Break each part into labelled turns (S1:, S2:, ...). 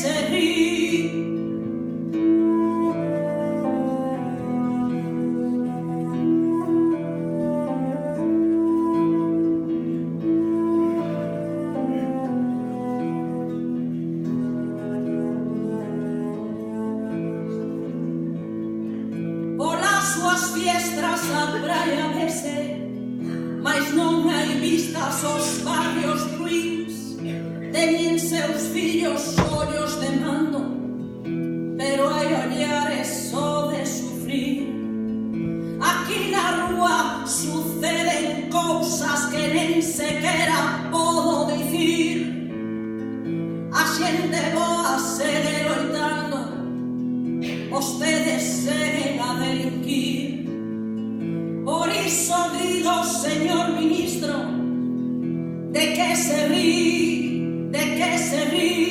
S1: se ri. Polas súas fiestras a praia vese, mas non hai vistas os barrios ruins. Teñen seus fillos ollos de mando, pero hai olhares só de sufrir. Aquí na rúa suceden cousas que nen sequera podo dicir. A xente boa segue loitando, vostedes seguen a delinquir. Por iso digo, señor ministro, de que se ri, de que se ri.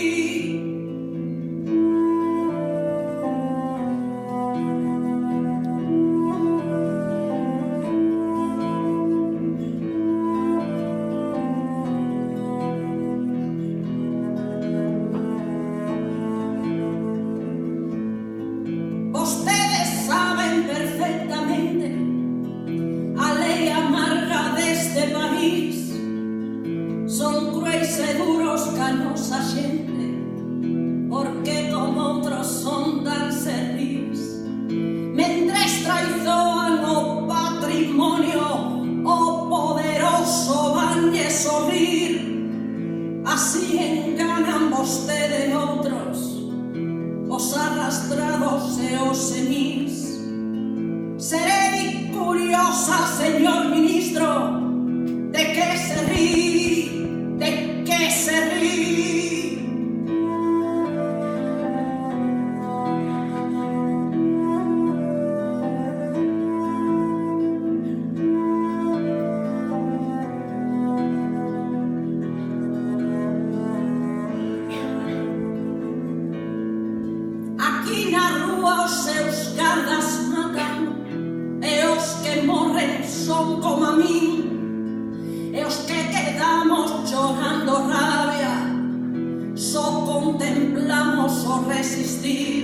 S1: Vostedes saben perfectamente a lei amarga deste país. Son cruéis e duros ca nosa xente, porque como outros son tan servís. Mentres traizoan o patrimonio, o poderoso vanlle sorrir. Así enganan vostede outros, os arrastrados e os senís. Serei curiosa, señor ministro, de que se ri, de que se ri. Aquí na rúa os seus gardas matan, e os que morren son como a min, e os que quedamos chorando rabia só contemplamos o resistir.